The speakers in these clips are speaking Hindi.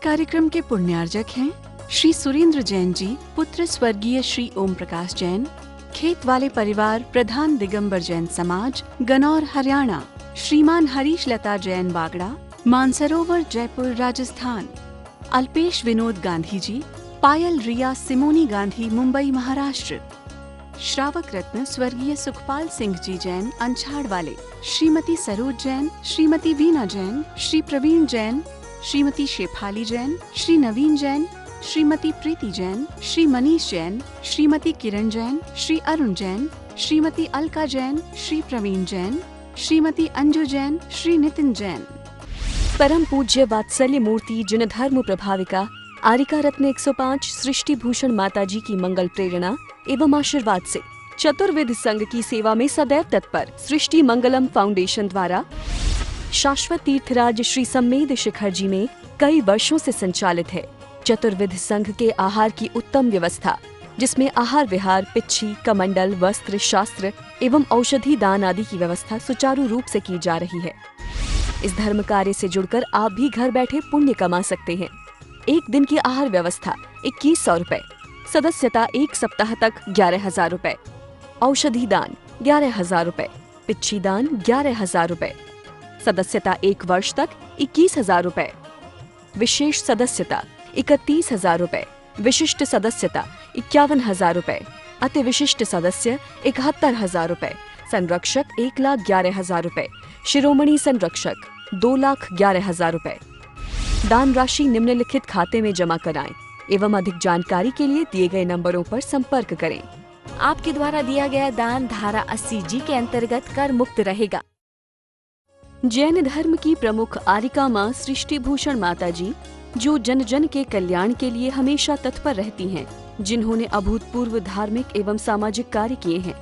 कार्यक्रम के पुण्यार्जक हैं श्री सुरेंद्र जैन जी, पुत्र स्वर्गीय श्री ओम प्रकाश जैन, खेत वाले परिवार, प्रधान दिगंबर जैन समाज, गनौर हरियाणा। श्रीमान हरीश लता जैन बागड़ा, मानसरोवर जयपुर राजस्थान। अल्पेश विनोद गांधी जी, पायल रिया सिमोनी गांधी मुंबई महाराष्ट्र। श्रावक रत्न स्वर्गीय सुखपाल सिंह जी जैन अंछाड़ वाले। श्रीमती सरोज जैन, श्रीमती वीना जैन, श्री प्रवीण जैन, श्रीमती शेफाली जैन, श्री नवीन जैन, श्रीमती प्रीति जैन, श्री मनीष जैन, श्रीमती किरण जैन, श्री अरुण जैन, श्रीमती अलका जैन, श्री प्रवीण जैन, श्रीमती अंजू जैन, श्री नितिन जैन। परम पूज्य वात्सल्य मूर्ति जिन धर्म प्रभाविका आरिका रत्न 105 सृष्टि भूषण माता जी की मंगल प्रेरणा एवं आशीर्वाद से चतुर्विध संघ की सेवा में सदैव तत्पर सृष्टि मंगलम फाउंडेशन द्वारा शाश्वत तीर्थराज श्री सम्मेद शिखर जी में कई वर्षों से संचालित है चतुर्विध संघ के आहार की उत्तम व्यवस्था, जिसमें आहार विहार, पिच्छी, कमंडल, वस्त्र, शास्त्र एवं औषधि दान आदि की व्यवस्था सुचारू रूप से की जा रही है। इस धर्म कार्य से जुड़कर आप भी घर बैठे पुण्य कमा सकते हैं। एक दिन की आहार व्यवस्था 2100 रुपए, सदस्यता 1 सप्ताह तक 11,000 रुपए, औषधि दान 11,000 रुपए, पिच्छी दान 11,000 रुपए, सदस्यता 1 वर्ष तक 21,000 रुपए, विशेष सदस्यता 31,000 रुपए, विशिष्ट सदस्यता 51,000 रुपए, अति विशिष्ट सदस्य 71,000 रुपए, संरक्षक 1,11,000 रुपए, शिरोमणि संरक्षक 2,11,000 रुपए। दान राशि निम्नलिखित खाते में जमा कराएं एवं अधिक जानकारी के लिए दिए गए नंबरों पर संपर्क करें। आपके द्वारा दिया गया दान धारा 80G के अंतर्गत कर मुक्त रहेगा। जैन धर्म की प्रमुख आरिका माँ सृष्टि भूषण माता जी, जो जन जन के कल्याण के लिए हमेशा तत्पर रहती हैं, जिन्होंने अभूतपूर्व धार्मिक एवं सामाजिक कार्य किए हैं,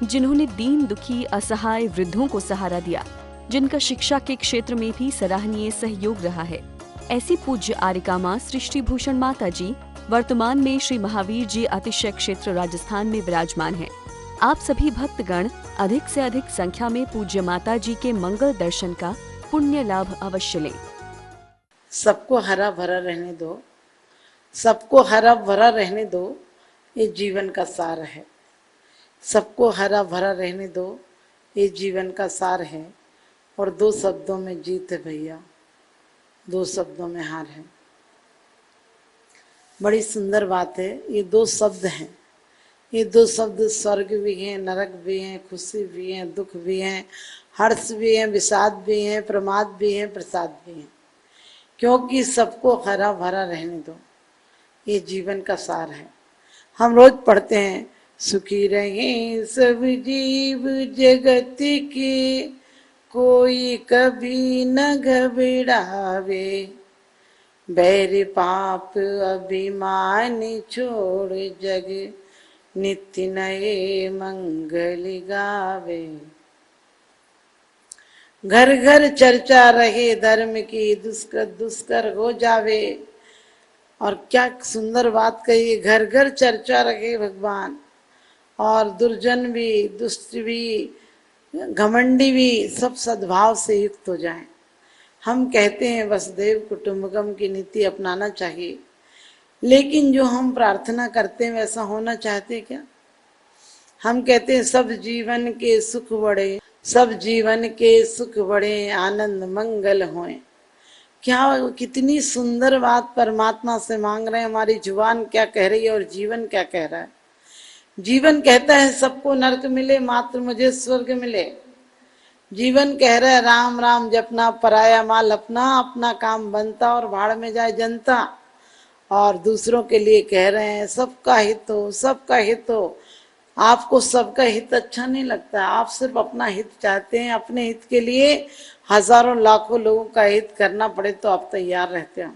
जिन्होंने दीन दुखी असहाय वृद्धों को सहारा दिया, जिनका शिक्षा के क्षेत्र में भी सराहनीय सहयोग रहा है, ऐसी पूज्य आरिका माँ सृष्टि भूषण माता जी वर्तमान में श्री महावीर जी अतिशय क्षेत्र राजस्थान में विराजमान हैं। आप सभी भक्तगण अधिक से अधिक संख्या में पूज्य माता जी के मंगल दर्शन का पुण्य लाभ अवश्य लें। सबको हरा भरा रहने दो, सबको हरा भरा रहने दो, ये जीवन का सार है। सबको हरा भरा रहने दो, ये जीवन का सार है। और 2 शब्दों में जीत है भैया, 2 शब्दों में हार है। बड़ी सुंदर बात है। ये 2 शब्द हैं, ये 2 शब्द स्वर्ग भी हैं, नरक भी हैं, खुशी भी हैं, दुख भी हैं, हर्ष भी हैं, विषाद भी हैं, प्रमाद भी हैं, प्रसाद भी हैं। क्योंकि सबको हरा भरा रहने दो, ये जीवन का सार है। हम रोज पढ़ते हैं, सुखी रहे सब जीव जगत के, कोई कभी न घबरावे, बैर पाप अभिमान छोड़ जग नित्य नए मंगल गावे। घर घर चर्चा रहे धर्म की, दुष्कर दुष्कर हो जावे। और क्या सुंदर बात कही, घर घर चर्चा रहे भगवान, और दुर्जन भी, दुष्ट भी, घमंडी भी सब सद्भाव से युक्त हो जाएं। हम कहते हैं वसुदेव कुटुंबकम की नीति अपनाना चाहिए, लेकिन जो हम प्रार्थना करते हैं वैसा होना चाहते क्या? हम कहते हैं सब जीवन के सुख बढ़े, सब जीवन के सुख बढ़े, आनंद मंगल होए। क्या कितनी सुंदर बात परमात्मा से मांग रहे हैं। हमारी जुबान क्या कह रही है और जीवन क्या कह रहा है? जीवन कहता है सबको नरक मिले, मात्र मुझे स्वर्ग मिले। जीवन कह रहा है राम राम जपना, पराया माल अपना, अपना काम बनता और भाड़ में जाए जनता। और दूसरों के लिए कह रहे हैं सबका हित हो, सबका हित हो। आपको सबका हित अच्छा नहीं लगता, आप सिर्फ अपना हित चाहते हैं। अपने हित के लिए हजारों लाखों लोगों का हित करना पड़े तो आप तैयार रहते हो।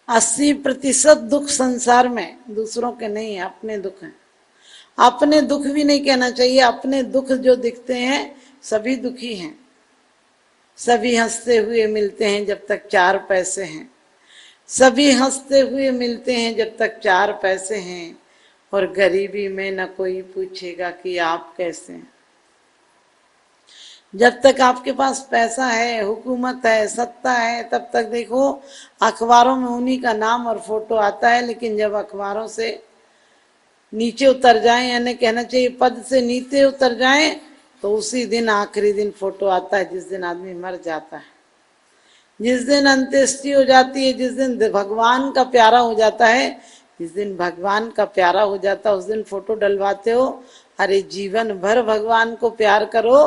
80% दुख संसार में दूसरों के नहीं है, अपने दुख हैं। अपने दुख भी नहीं कहना चाहिए, अपने दुख जो दिखते हैं सभी दुखी हैं। सभी हंसते हुए मिलते हैं जब तक 4 पैसे हैं, सभी हंसते हुए मिलते हैं जब तक 4 पैसे हैं। और गरीबी में न कोई पूछेगा कि आप कैसे हैं। जब तक आपके पास पैसा है, हुकूमत है, सत्ता है, तब तक देखो अखबारों में उन्हीं का नाम और फोटो आता है। लेकिन जब अखबारों से नीचे उतर जाएं, यानी कहना चाहिए पद से नीचे उतर जाएं, तो उसी दिन आखिरी दिन फोटो आता है जिस दिन आदमी मर जाता है, जिस दिन अंत्येष्टि हो जाती है, जिस दिन भगवान का प्यारा हो जाता है। जिस दिन भगवान का प्यारा हो जाता है उस दिन फोटो डलवाते हो। अरे जीवन भर भगवान को प्यार करो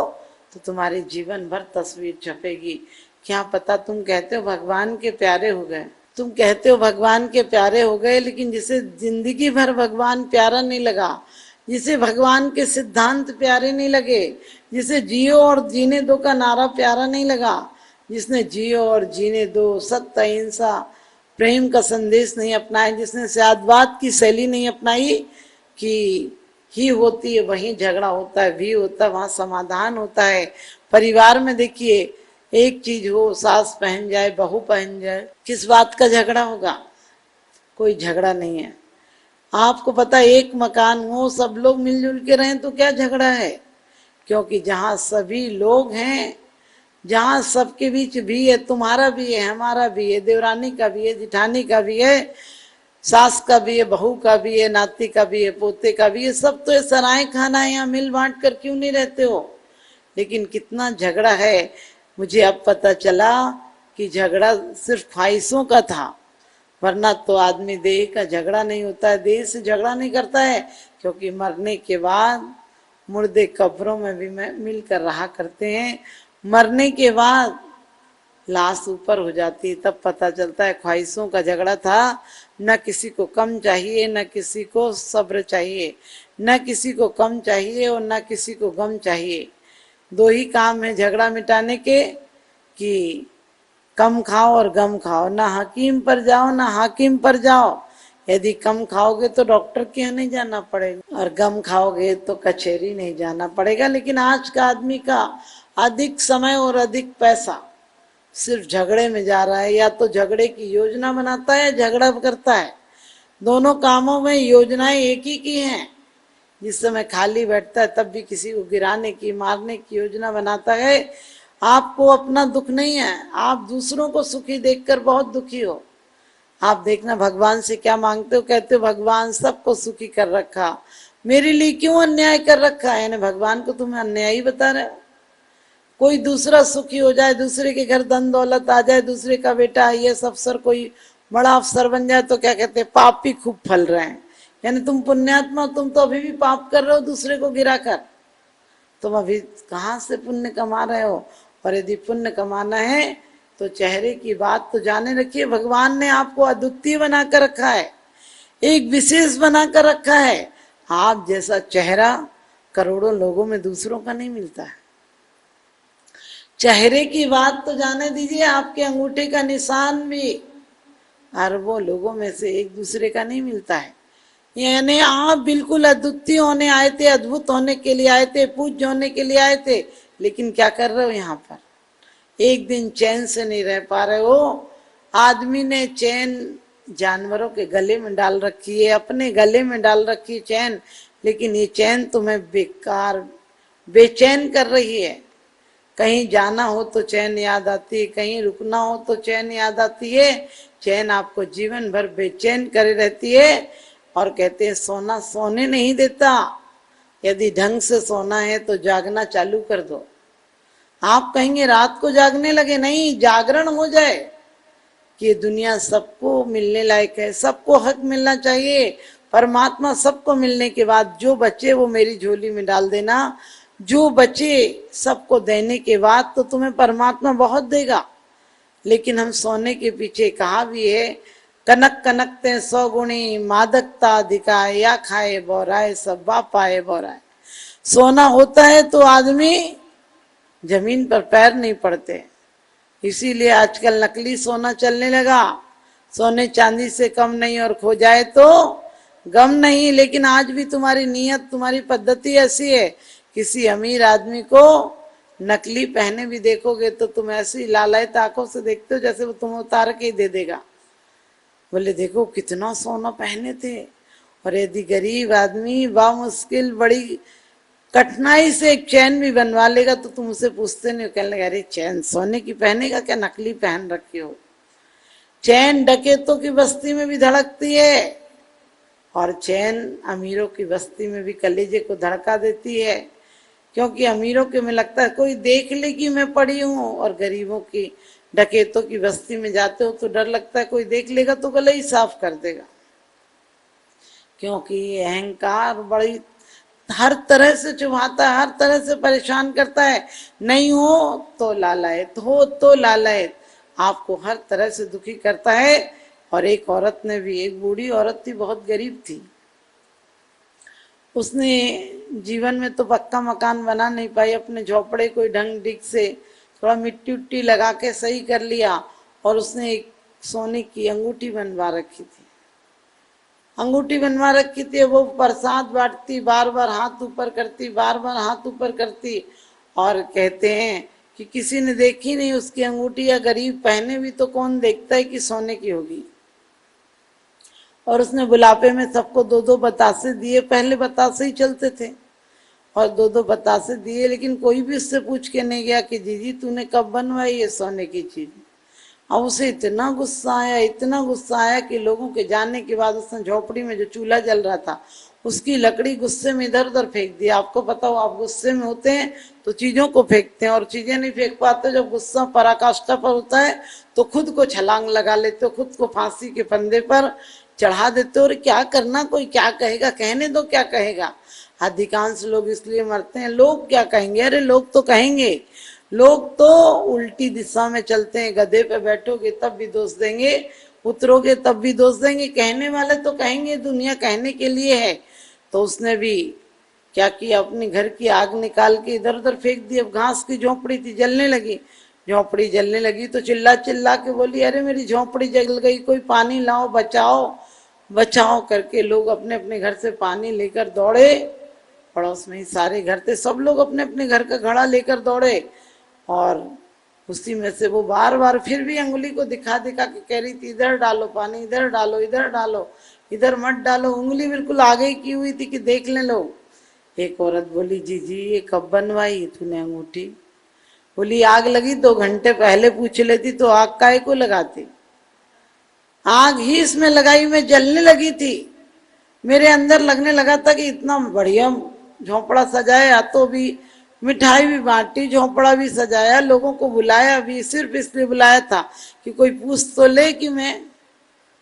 तो तुम्हारे जीवन भर तस्वीर छपेगी। क्या पता तुम कहते हो भगवान के प्यारे हो गए, तुम कहते हो भगवान के प्यारे हो गए, लेकिन जिसे जिंदगी भर भगवान प्यारा नहीं लगा, जिसे भगवान के सिद्धांत प्यारे नहीं लगे, जिसे जियो और जीने दो का नारा प्यारा नहीं लगा, जिसने जियो और जीने दो, सत्य अहिंसा प्रेम का संदेश नहीं अपनाया, जिसने सद्भाव की शैली नहीं अपनाई कि ही होती है वहीं झगड़ा होता है, भी होता है वहां समाधान होता है। परिवार में देखिए एक चीज हो, सास पहन जाए, बहू पहन जाए, किस बात का झगड़ा होगा? कोई झगड़ा नहीं है। आपको पता एक मकान हो, सब लोग मिलजुल के रहें तो क्या झगड़ा है? क्योंकि जहां सभी लोग हैं, जहां सबके बीच भी है, तुम्हारा भी है, हमारा भी है, देवरानी का भी है, जिठानी का भी है, सास का भी है, बहू का भी है, नाती का भी है, पोते का भी है, सब तो ये सराय खाना है, यहाँ मिल बांट कर क्यों नहीं रहते हो? लेकिन कितना झगड़ा है। मुझे अब पता चला कि झगड़ा सिर्फ ख्वाहिशों का था, वरना तो आदमी देह का झगड़ा नहीं होता है, देह से झगड़ा नहीं करता है। क्योंकि मरने के बाद मुर्दे कब्रों में भी मिलकर रहा करते हैं। मरने के बाद लाश ऊपर हो जाती है, तब पता चलता है ख्वाहिशों का झगड़ा था। न किसी को कम चाहिए, न किसी को सब्र चाहिए, न किसी को कम चाहिए और न किसी को गम चाहिए। दो ही काम है झगड़ा मिटाने के, कि कम खाओ और गम खाओ। ना हकीम पर जाओ ना हाकिम पर जाओ। यदि कम खाओगे तो डॉक्टर के यहाँ नहीं जाना पड़ेगा, और गम खाओगे तो कचहरी नहीं जाना पड़ेगा। लेकिन आज का आदमी का अधिक समय और अधिक पैसा सिर्फ झगड़े में जा रहा है। या तो झगड़े की योजना बनाता है, झगड़ा करता है। दोनों कामों में योजनाएं एक ही की हैं। जिस समय खाली बैठता है तब भी किसी को गिराने की, मारने की योजना बनाता है। आपको अपना दुख नहीं है, आप दूसरों को सुखी देखकर बहुत दुखी हो। आप देखना भगवान से क्या मांगते हो, कहते हो भगवान सबको सुखी कर रखा, मेरे लिए क्यों अन्याय कर रखा है? यानी भगवान को तुम्हें अन्यायी बता रहे हो। कोई दूसरा सुखी हो जाए, दूसरे के घर धन दौलत आ जाए, दूसरे का बेटा आईएएस अफसर कोई बड़ा अफसर बन जाए, तो क्या कहते हैं पापी खूब फल रहे हैं। यानी तुम पुण्यात्मा, तुम तो अभी भी पाप कर रहे हो दूसरे को गिरा कर। तुम अभी कहाँ से पुण्य कमा रहे हो? और यदि पुण्य कमाना है तो चेहरे की बात तो जाने रखिए। भगवान ने आपको अद्वितीय बनाकर रखा है, एक विशेष बनाकर रखा है। आप जैसा चेहरा करोड़ों लोगों में दूसरों का नहीं मिलता है। चेहरे की बात तो जाने दीजिए, आपके अंगूठे का निशान भी अरबों लोगों में से एक दूसरे का नहीं मिलता है। यानी आप बिल्कुल अद्वितीय होने आए थे, अद्भुत होने के लिए आए थे, पूज्य होने के लिए आए थे। लेकिन क्या कर रहे हो यहाँ पर? एक दिन चैन से नहीं रह पा रहे हो। आदमी ने चैन जानवरों के गले में डाल रखी है, अपने गले में डाल रखी है चैन, लेकिन ये चैन तुम्हें बेकार बेचैन कर रही है। कहीं जाना हो तो चैन याद आती है, कहीं रुकना हो तो चैन याद आती है। चैन आपको जीवन भर बेचैन करे रहती है। और कहते हैं सोना सोने नहीं देता। यदि ढंग से सोना है तो जागना चालू कर दो। आप कहेंगे रात को जागने लगे, नहीं, जागरण हो जाए कि दुनिया सबको मिलने लायक है, सबको हक मिलना चाहिए। परमात्मा सबको मिलने के बाद जो बचे वो मेरी झोली में डाल देना। जो बचे सबको देने के बाद तो तुम्हें परमात्मा बहुत देगा। लेकिन हम सोने के पीछे, कहा भी है कनक कनकते 100 गुणी, मादकता अधिकाय, या खाए बोराए सब बापाए बोराए। सोना होता है तो आदमी जमीन पर पैर नहीं पड़ते। इसीलिए आजकल नकली सोना चलने लगा। सोने चांदी से कम नहीं, और खो जाए तो गम नहीं। लेकिन आज भी तुम्हारी नीयत, तुम्हारी पद्धति ऐसी है, किसी अमीर आदमी को नकली पहने भी देखोगे तो तुम ऐसी लालायत आंखों से देखते हो जैसे वो तुम्हें उतार के ही दे देगा। बोले देखो कितना सोना पहने थे। और यदि गरीब आदमी बामुश्किल बड़ी कठिनाई से एक चैन भी बनवा लेगा तो तुम उसे पूछते नहीं हो, कहने लगे अरे चैन सोने की पहनेगा क्या, नकली पहन रखी हो। चैन डकैतों की बस्ती में भी धड़कती है और चैन अमीरों की बस्ती में भी कलेजे को धड़का देती है, क्योंकि अमीरों के में लगता है कोई देख ले कि मैं पड़ी हूं, और गरीबों की डकैतों की बस्ती में जाते हो तो डर लगता है कोई देख लेगा तो गला ही साफ कर देगा, क्योंकि ये अहंकार बड़ी हर तरह से चुभाता है, हर तरह से परेशान करता है। नहीं हो तो लालायत, हो तो लालायत, आपको हर तरह से दुखी करता है। और एक औरत ने भी, एक बूढ़ी औरत थी, बहुत गरीब थी, उसने जीवन में तो पक्का मकान बना नहीं पाई, अपने झोपड़े कोई ढंग ढिक से थोड़ा मिट्टी उट्टी लगा के सही कर लिया, और उसने एक सोने की अंगूठी बनवा रखी थी। अंगूठी बनवा रखी थी, वो प्रसाद बांटती, बार बार हाथ ऊपर करती, बार बार हाथ ऊपर करती, और कहते हैं कि किसी ने देखी नहीं उसकी अंगूठी, या गरीब पहने भी तो कौन देखता है कि सोने की होगी। और उसने बुलापे में सबको दो दो बतासे दिए, पहले बतासे ही चलते थे, और दो दो बतासे दिए, लेकिन कोई भी उससे पूछ के नहीं गया कि दीदी तूने कब बनवाई ये सोने की चीज। अब उसे इतना गुस्सा आया, इतना गुस्सा आया कि लोगों के जाने के बाद उसने झोपड़ी में जो चूल्हा जल रहा था उसकी लकड़ी गुस्से में इधर उधर फेंक दी। आपको पता हो, आप गुस्से में होते हैं तो चीजों को फेंकते हैं, और चीजें नहीं फेंक पाते। जब गुस्सा पराकाष्ठा पर होता है तो खुद को छलांग लगा लेते हो, खुद को फांसी के फंदे पर चढ़ा देते हो। और क्या करना, कोई क्या कहेगा, कहने दो क्या कहेगा। अधिकांश लोग इसलिए मरते हैं, लोग क्या कहेंगे, अरे लोग तो कहेंगे, लोग तो उल्टी दिशा में चलते हैं। गधे पे बैठोगे तब भी दोष देंगे, उतरोगे तब भी दोष देंगे, कहने वाले तो कहेंगे, दुनिया कहने के लिए है। तो उसने भी क्या किया, अपने घर की आग निकाल के इधर उधर फेंक दी। अब घास की झोपड़ी थी, जलने लगी, झोपड़ी जलने लगी तो चिल्ला चिल्ला के बोली अरे मेरी झोपड़ी जल गई, कोई पानी लाओ, बचाओ बचाओ करके लोग अपने अपने घर से पानी लेकर दौड़े। पड़ोस में ही सारे घर थे, सब लोग अपने अपने घर का घड़ा लेकर दौड़े, और उसी में से वो बार बार फिर भी अंगुली को दिखा दिखा के कह रही थी इधर डालो पानी, इधर डालो, इधर डालो, इधर मत डालो। उंगली बिल्कुल आगे की हुई थी कि देख ले लो। एक औरत बोली जी जी ये कब बनवाई तूने अंगूठी। बोली आग लगी 2 घंटे पहले पूछ लेती तो आग काहे को लगाती, आग ही इसमें लगाई, मैं जलने लगी थी। मेरे अंदर लगने लगा था कि इतना बढ़िया झोंपड़ा सजाया, तो भी मिठाई भी बांटी, झोंपड़ा भी सजाया, लोगों को बुलाया भी, सिर्फ इसलिए बुलाया था कि कोई पूछ तो ले कि मैं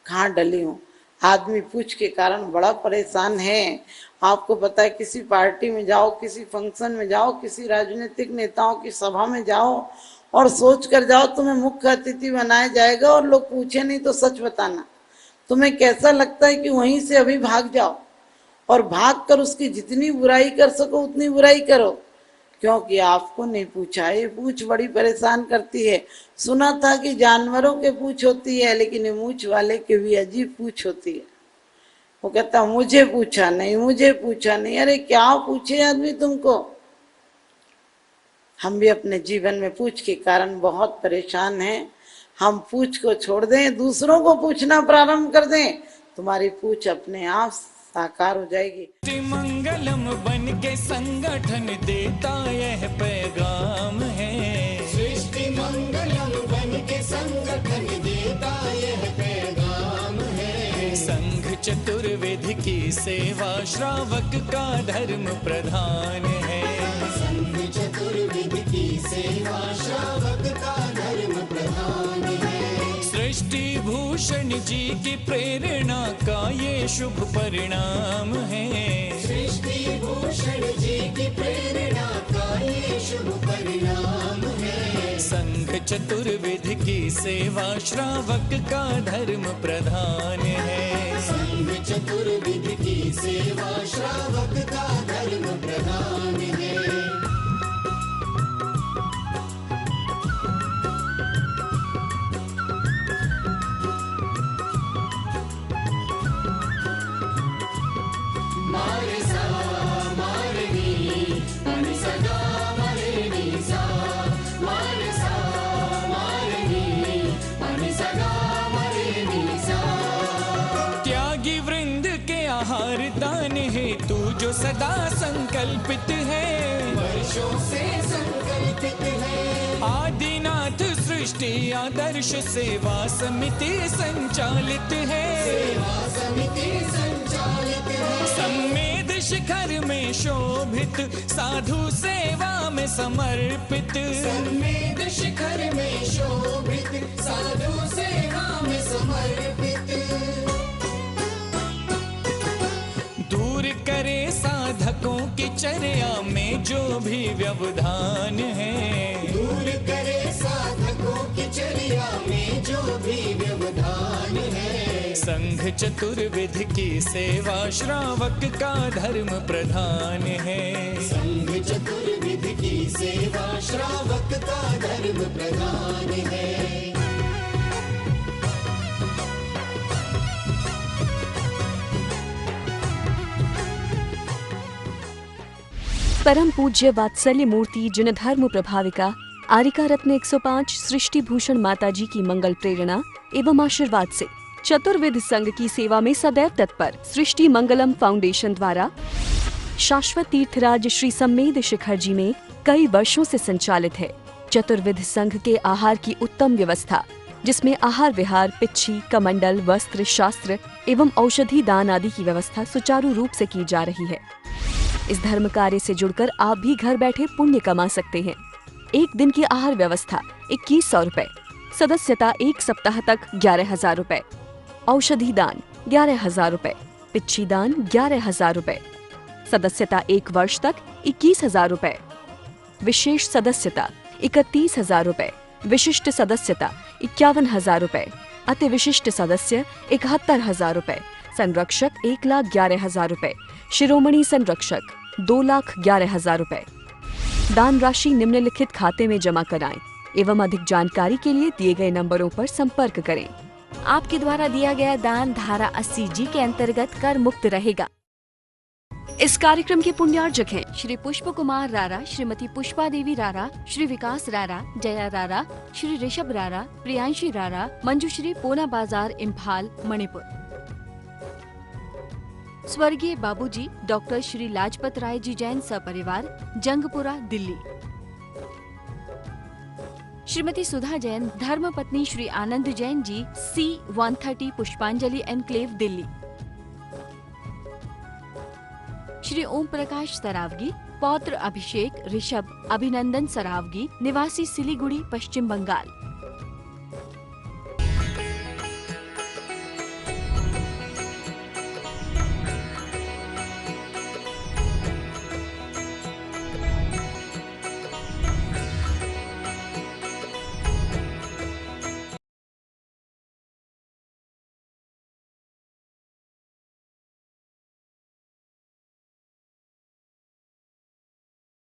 कहाँ डली हूँ। आदमी पूछ के कारण बड़ा परेशान है। आपको पता है, किसी पार्टी में जाओ, किसी फंक्शन में जाओ, किसी राजनीतिक नेताओं की सभा में जाओ और सोच कर जाओ तुम्हें मुख्य अतिथि बनाया जाएगा, और लोग पूछे नहीं तो सच बताना। तुम्हें कैसा लगता है कि वहीं से अभी भाग जाओ, और भाग कर उसकी जितनी बुराई कर सको उतनी बुराई करो, क्योंकि आपको नहीं पूछा। ये पूछ बड़ी परेशान करती है। सुना था कि जानवरों के पूछ होती है, लेकिन ये मूछ वाले के भी अजीब पूछ होती है। वो कहता मुझे पूछा नहीं, मुझे पूछा नहीं। अरे क्या पूछे आदमी तुमको। हम भी अपने जीवन में पूछ के कारण बहुत परेशान हैं। हम पूछ को छोड़ दें, दूसरों को पूछना प्रारंभ कर दें, तुम्हारी पूछ अपने आप साकार हो जाएगी। मंगलम बन के संगठन देता यह पैगाम है, सृष्टि मंगलम बन के संगठन देता यह पैगाम है। संघ चतुर्वेद की सेवा श्रावक का धर्म प्रधान है, संघ चतुर्वेद की सेवा श्रावक का धर्म प्रधान है। सृष्टि भूषण जी की प्रेरणा का ये शुभ परिणाम है, सृष्टि भूषण जी की प्रेरणा का ये शुभ परिणाम है। संघ चतुर्वेद की सेवा श्रावक का धर्म प्रधान है, संघ चतुर्वेद की सेवा श्रावक का धर्म प्रधान है। जो सदा संकल्पित है, वर्षों से संकल्पित है। आदिनाथ सृष्टि आदर्श सेवा समिति संचालित है, सेवा समिति संचालित है। सम्मेद शिखर में शोभित, साधु सेवा में समर्पित, सम्मेद शिखर में शोभित, साधु सेवा में समर्पित। दूर करे साधकों की चर्या में जो भी व्यवधान है, दूर करे साधकों की चर्या में जो भी व्यवधान है। संघ चतुर्विध की सेवा श्रावक का धर्म प्रधान है, संघ चतुर्विध की सेवा श्रावक का धर्म प्रधान है। परम पूज्य वात्सल्य मूर्ति जिन धर्म प्रभाविका आरिका रत्न 105 सृष्टि भूषण माताजी की मंगल प्रेरणा एवं आशीर्वाद से चतुर्विध संघ की सेवा में सदैव तत्पर सृष्टि मंगलम फाउंडेशन द्वारा शाश्वत तीर्थराज श्री सम्मेद शिखर जी में कई वर्षों से संचालित है चतुर्विध संघ के आहार की उत्तम व्यवस्था, जिसमें आहार विहार, पिच्छी, कमंडल, वस्त्र, शास्त्र एवं औषधि दान आदि की व्यवस्था सुचारू रूप से की जा रही है। इस धर्म कार्य से जुड़कर आप भी घर बैठे पुण्य कमा सकते हैं। एक दिन की आहार व्यवस्था 2100 रुपए, सदस्यता 1 सप्ताह तक 11,000 रुपए, औषधि दान 11,000 रुपए, पिच्छी दान 11,000 रुपए, सदस्यता 1 वर्ष तक 21,000 रुपए, विशेष सदस्यता 31,000 रुपए, विशिष्ट सदस्यता 51,000 रुपए, अति विशिष्ट सदस्य 71,000 रुपए, संरक्षक 1,11,000 रुपए, शिरोमणि संरक्षक 2,11,000 रुपए। दान राशि निम्नलिखित खाते में जमा कराएं एवं अधिक जानकारी के लिए दिए गए नंबरों पर संपर्क करें। आपके द्वारा दिया गया दान धारा 80G के अंतर्गत कर मुक्त रहेगा। इस कार्यक्रम के पुण्यार्जक हैं श्री पुष्प कुमार रारा, श्रीमती पुष्पा देवी रारा, श्री विकास रारा, जया रारा, श्री ऋषभ रारा, प्रियांशी रारा, मंजुश्री, पूना बाजार, इम्फाल, मणिपुर। स्वर्गीय बाबूजी डॉक्टर श्री लाजपत राय जी जैन सपरिवार, जंगपुरा, दिल्ली। श्रीमती सुधा जैन, धर्मपत्नी श्री आनंद जैन जी, C130 पुष्पांजलि एनक्लेव, दिल्ली। श्री ओम प्रकाश सरावगी, पौत्र अभिषेक ऋषभ अभिनंदन सरावगी, निवासी सिलीगुड़ी, पश्चिम बंगाल।